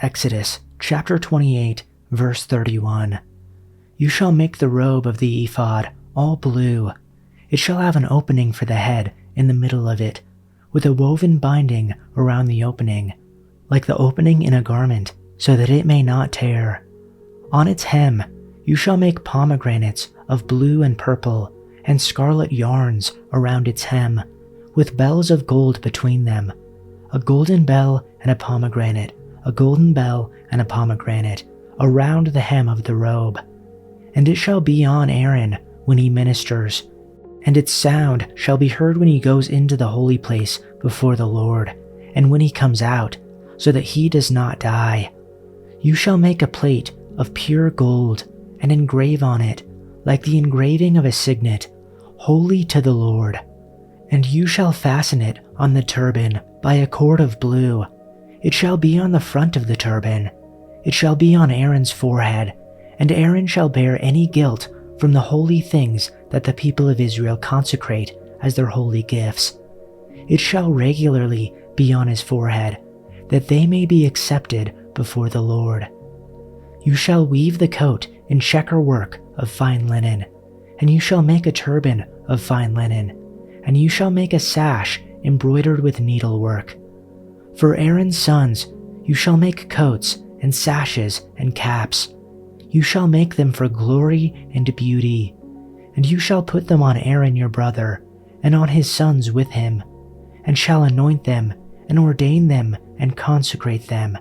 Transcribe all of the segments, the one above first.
Exodus chapter 28, verse 31. You shall make the robe of the ephod all blue. It shall have an opening for the head in the middle of it, with a woven binding around the opening, like the opening in a garment, so that it may not tear. On its hem you shall make pomegranates of blue and purple, and scarlet yarns around its hem, with bells of gold between them, a golden bell and a pomegranate, a golden bell and a pomegranate, around the hem of the robe. And it shall be on Aaron when he ministers, and its sound shall be heard when he goes into the holy place before the Lord, and when he comes out, so that he does not die. You shall make a plate of pure gold, and engrave on it, like the engraving of a signet, holy to the Lord. And you shall fasten it on the turban by a cord of blue. It shall be on the front of the turban. It shall be on Aaron's forehead, and Aaron shall bear any guilt from the holy things that the people of Israel consecrate as their holy gifts. It shall regularly be on his forehead, that they may be accepted before the Lord. You shall weave the coat in checker work of fine linen, and you shall make a turban of fine linen, and you shall make a sash embroidered with needlework. For Aaron's sons you shall make coats and sashes and caps. You shall make them for glory and beauty, and you shall put them on Aaron your brother, and on his sons with him, and shall anoint them, and ordain them, and consecrate them,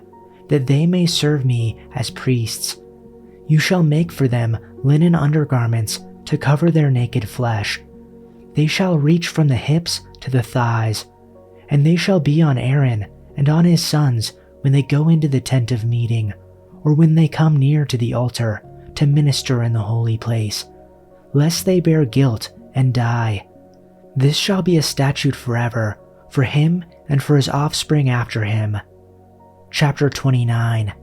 that they may serve me as priests. You shall make for them linen undergarments to cover their naked flesh. They shall reach from the hips to the thighs, and they shall be on Aaron and on his sons when they go into the tent of meeting, or when they come near to the altar to minister in the holy place, lest they bear guilt and die. This shall be a statute forever, for him and for his offspring after him. Chapter 29.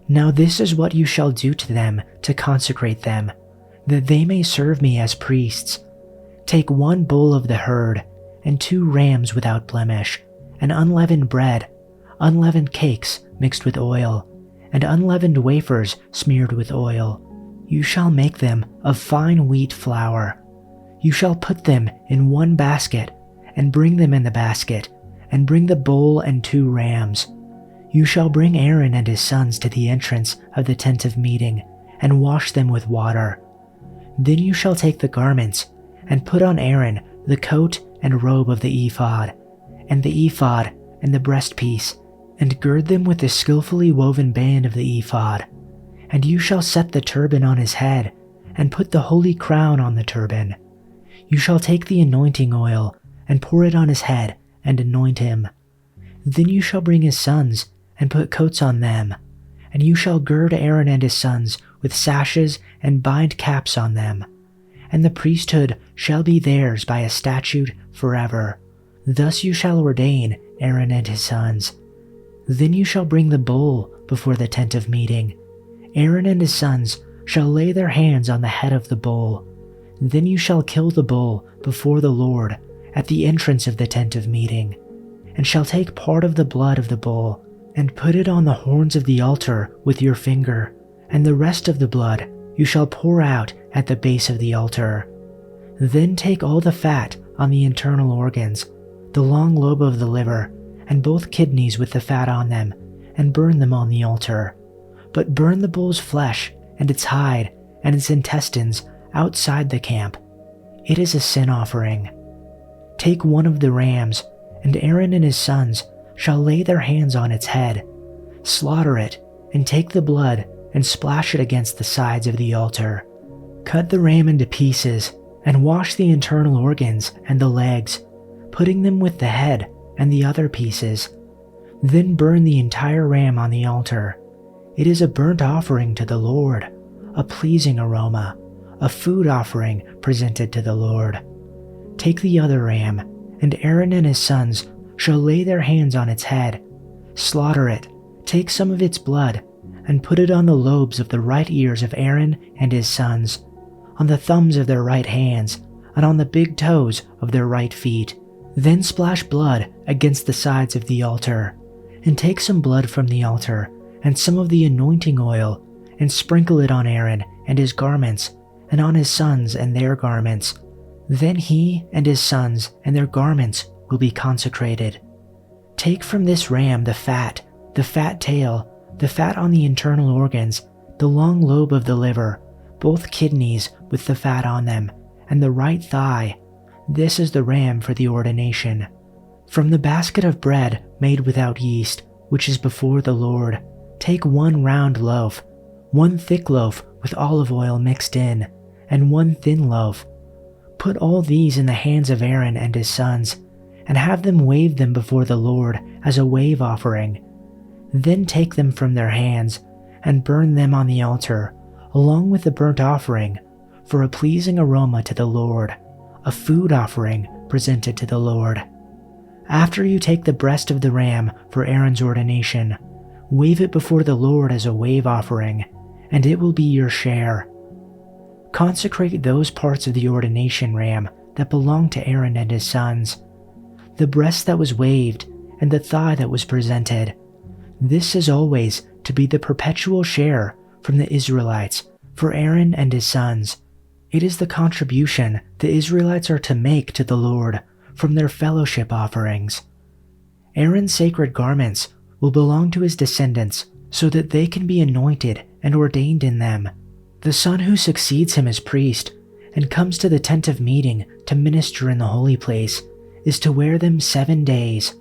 Now this is what you shall do to them to consecrate them, that they may serve me as priests. Take 1 bull of the herd, and 2 rams without blemish, and unleavened bread, unleavened cakes mixed with oil, and unleavened wafers smeared with oil. You shall make them of fine wheat flour. You shall put them in 1 basket, and bring them in the basket, and bring the bull and 2 rams. You shall bring Aaron and his sons to the entrance of the tent of meeting, and wash them with water. Then you shall take the garments, and put on Aaron the coat and robe of the ephod, and the breastpiece, and gird them with the skillfully woven band of the ephod. And you shall set the turban on his head, and put the holy crown on the turban. You shall take the anointing oil, and pour it on his head, and anoint him. Then you shall bring his sons, and put coats on them. And you shall gird Aaron and his sons with sashes, and bind caps on them. And the priesthood shall be theirs by a statute forever. Thus you shall ordain Aaron and his sons. Then you shall bring the bull before the tent of meeting. Aaron and his sons shall lay their hands on the head of the bull. Then you shall kill the bull before the Lord at the entrance of the tent of meeting, and shall take part of the blood of the bull, and put it on the horns of the altar with your finger, and the rest of the blood you shall pour out at the base of the altar. Then take all the fat on the internal organs, the long lobe of the liver, and both kidneys with the fat on them, and burn them on the altar. But burn the bull's flesh, and its hide, and its intestines outside the camp. It is a sin offering. Take 1 of the rams, and Aaron and his sons shall lay their hands on its head. Slaughter it, and take the blood, and splash it against the sides of the altar. Cut the ram into pieces, and wash the internal organs and the legs, putting them with the head and the other pieces. Then burn the entire ram on the altar. It is a burnt offering to the Lord, a pleasing aroma, a food offering presented to the Lord. Take the other ram, and Aaron and his sons shall lay their hands on its head. Slaughter it, take some of its blood, and put it on the lobes of the right ears of Aaron and his sons, on the thumbs of their right hands, and on the big toes of their right feet. Then splash blood against the sides of the altar, and take some blood from the altar, and some of the anointing oil, and sprinkle it on Aaron and his garments, and on his sons and their garments. Then he and his sons and their garments will be consecrated. Take from this ram the fat tail, the fat on the internal organs, the long lobe of the liver, both kidneys with the fat on them, and the right thigh. This is the ram for the ordination. From the basket of bread made without yeast, which is before the Lord, take 1 round loaf, 1 thick loaf with olive oil mixed in, and 1 thin loaf. Put all these in the hands of Aaron and his sons, and have them wave them before the Lord as a wave offering. Then take them from their hands, and burn them on the altar, along with the burnt offering, for a pleasing aroma to the Lord, a food offering presented to the Lord. After you take the breast of the ram for Aaron's ordination, wave it before the Lord as a wave offering, and it will be your share. Consecrate those parts of the ordination ram that belong to Aaron and his sons, the breast that was waved and the thigh that was presented. This is always to be the perpetual share from the Israelites for Aaron and his sons. It is the contribution the Israelites are to make to the Lord from their fellowship offerings. Aaron's sacred garments will belong to his descendants so that they can be anointed and ordained in them. The son who succeeds him as priest and comes to the tent of meeting to minister in the holy place is to wear them 7 days.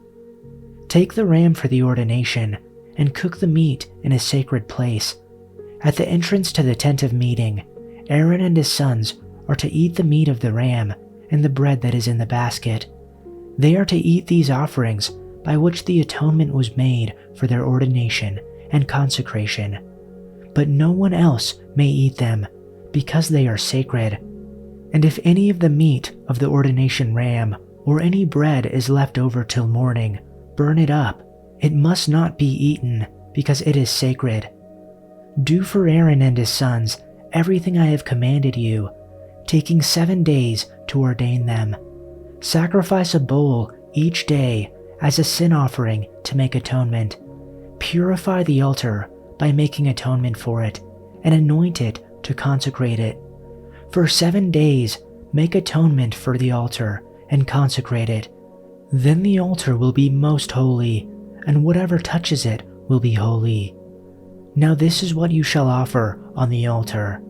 Take the ram for the ordination and cook the meat in a sacred place. At the entrance to the tent of meeting, Aaron and his sons are to eat the meat of the ram and the bread that is in the basket. They are to eat these offerings by which the atonement was made for their ordination and consecration. But no one else may eat them, because they are sacred. And if any of the meat of the ordination ram or any bread is left over till morning, burn it up. It must not be eaten, because it is sacred. Do for Aaron and his sons everything I have commanded you, taking 7 days to ordain them. Sacrifice a bull each day as a sin offering to make atonement. Purify the altar by making atonement for it, and anoint it to consecrate it. For 7 days make atonement for the altar and consecrate it. Then the altar will be most holy, and whatever touches it will be holy. Now this is what you shall offer on the altar: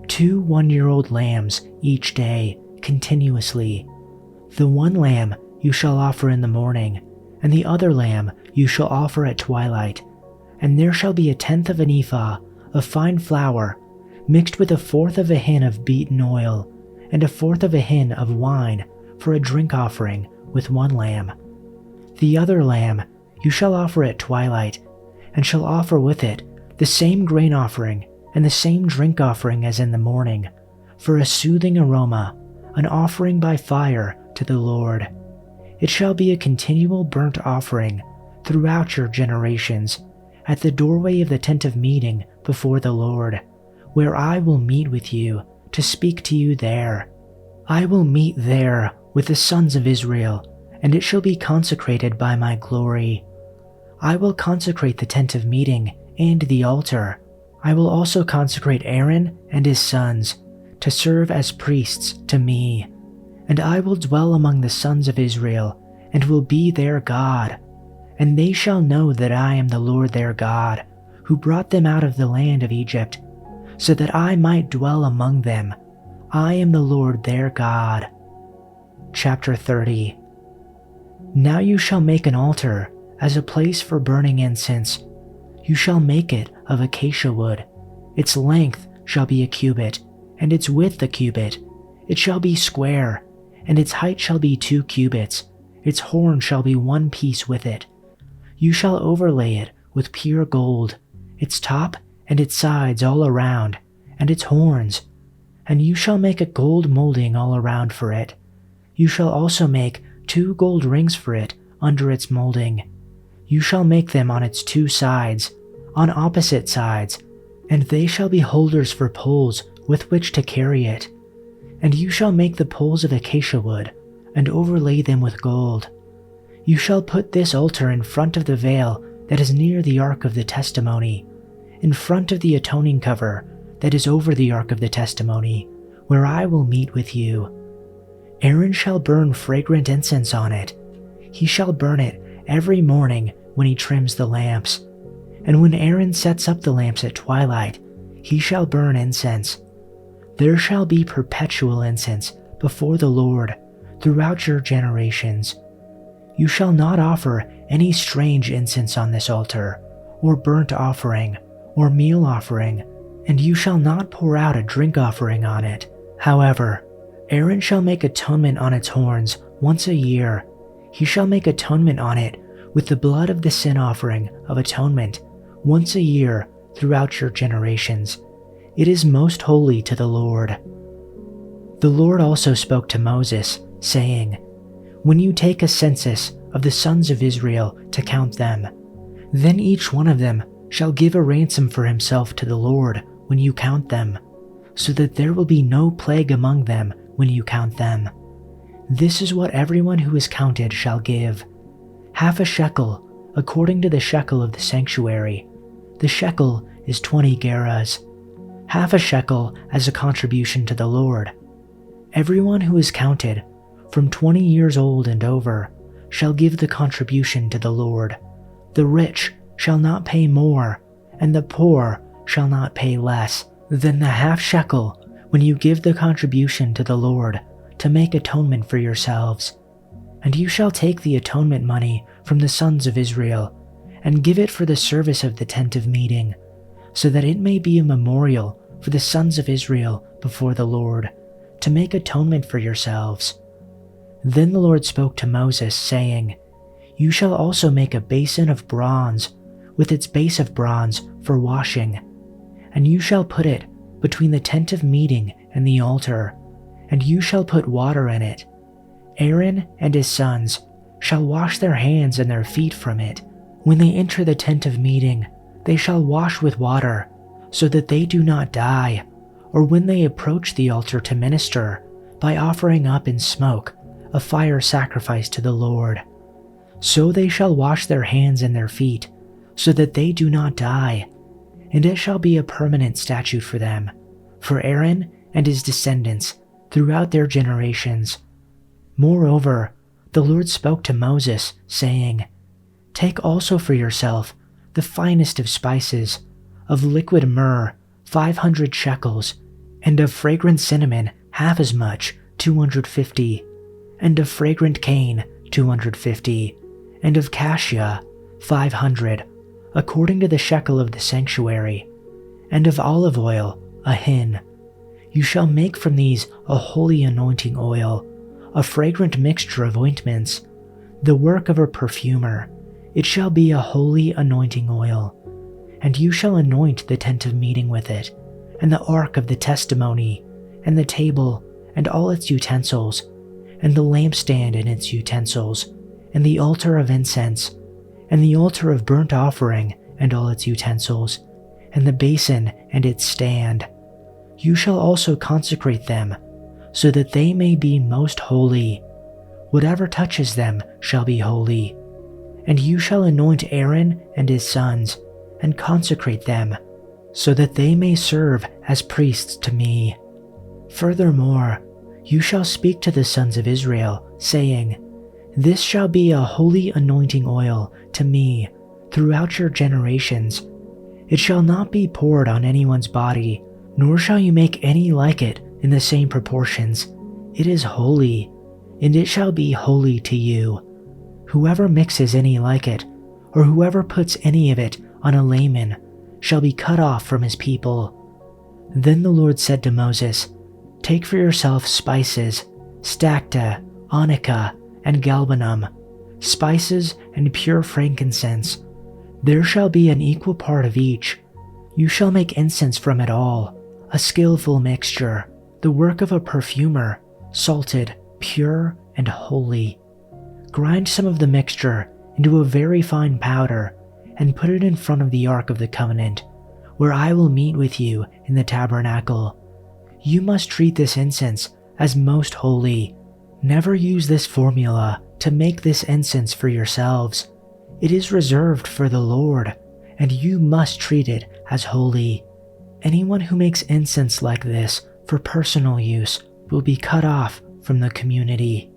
2 one-year-old lambs each day, continuously. The one lamb you shall offer in the morning, and the other lamb you shall offer at twilight. And there shall be 1/10 of an ephah of fine flour, mixed with 1/4 of a hin of beaten oil, and 1/4 of a hin of wine for a drink offering with one lamb. The other lamb you shall offer at twilight, and shall offer with it the same grain offering and the same drink offering as in the morning, for a soothing aroma, an offering by fire to the Lord. It shall be a continual burnt offering throughout your generations, at the doorway of the tent of meeting before the Lord, where I will meet with you to speak to you there. I will meet there with the sons of Israel, and it shall be consecrated by my glory. I will consecrate the tent of meeting and the altar. I will also consecrate Aaron and his sons to serve as priests to me, and I will dwell among the sons of Israel and will be their God. And they shall know that I am the Lord their God, who brought them out of the land of Egypt, so that I might dwell among them. I am the Lord their God. Chapter 30. Now you shall make an altar as a place for burning incense. You shall make it of acacia wood. Its length shall be a cubit, and its width a cubit. It shall be square, and its height shall be 2 cubits. Its horn shall be 1 piece with it. You shall overlay it with pure gold, its top and its sides all around, and its horns. And you shall make a gold molding all around for it. You shall also make 2 gold rings for it under its molding. You shall make them on its 2 sides, on opposite sides, and they shall be holders for poles with which to carry it. And you shall make the poles of acacia wood, and overlay them with gold. You shall put this altar in front of the veil that is near the ark of the testimony, in front of the atoning cover that is over the ark of the testimony, where I will meet with you. Aaron shall burn fragrant incense on it. He shall burn it every morning when he trims the lamps. And when Aaron sets up the lamps at twilight, he shall burn incense. There shall be perpetual incense before the Lord throughout your generations. You shall not offer any strange incense on this altar, or burnt offering, or meal offering, and you shall not pour out a drink offering on it. However, Aaron shall make atonement on its horns once a year. He shall make atonement on it with the blood of the sin offering of atonement once a year throughout your generations. It is most holy to the Lord. The Lord also spoke to Moses, saying, When you take a census of the sons of Israel to count them, then each one of them shall give a ransom for himself to the Lord when you count them, so that there will be no plague among them when you count them. This is what everyone who is counted shall give: half a shekel, according to the shekel of the sanctuary. The shekel is 20 gerahs. Half a shekel as a contribution to the Lord. Everyone who is counted, from 20 years old and over, shall give the contribution to the Lord. The rich shall not pay more, and the poor shall not pay less than the half shekel when you give the contribution to the Lord to make atonement for yourselves. And you shall take the atonement money from the sons of Israel and give it for the service of the tent of meeting, so that it may be a memorial for the sons of Israel before the Lord, to make atonement for yourselves. Then the Lord spoke to Moses, saying, You shall also make a basin of bronze, with its base of bronze for washing, and you shall put it between the tent of meeting and the altar, and you shall put water in it. Aaron and his sons shall wash their hands and their feet from it. When they enter the tent of meeting, they shall wash with water, so that they do not die, or when they approach the altar to minister, by offering up in smoke a fire sacrifice to the Lord. So they shall wash their hands and their feet, so that they do not die, and it shall be a permanent statute for them, for Aaron and his descendants throughout their generations. Moreover, the Lord spoke to Moses, saying, Take also for yourself the finest of spices, of liquid myrrh 500 shekels, and of fragrant cinnamon half as much, 250, and of fragrant cane 250, and of cassia 500, according to the shekel of the sanctuary, and of olive oil a hin. You shall make from these a holy anointing oil, a fragrant mixture of ointments, the work of a perfumer. It shall be a holy anointing oil. And you shall anoint the tent of meeting with it, and the ark of the testimony, and the table, and all its utensils, and the lampstand and its utensils, and the altar of incense, and the altar of burnt offering and all its utensils, and the basin and its stand. You shall also consecrate them, so that they may be most holy. Whatever touches them shall be holy. And you shall anoint Aaron and his sons, and consecrate them, so that they may serve as priests to me. Furthermore, you shall speak to the sons of Israel, saying, This shall be a holy anointing oil to me throughout your generations. It shall not be poured on anyone's body, nor shall you make any like it in the same proportions. It is holy, and it shall be holy to you. Whoever mixes any like it, or whoever puts any of it on a layman, shall be cut off from his people. Then the Lord said to Moses, Take for yourself spices, stacte, onycha, and galbanum, spices and pure frankincense. There shall be an equal part of each. You shall make incense from it all, a skillful mixture, the work of a perfumer, salted, pure, and holy. Grind some of the mixture into a very fine powder, and put it in front of the ark of the covenant, where I will meet with you in the tabernacle. You must treat this incense as most holy. Never use this formula to make this incense for yourselves. It is reserved for the Lord, and you must treat it as holy. Anyone who makes incense like this for personal use will be cut off from the community.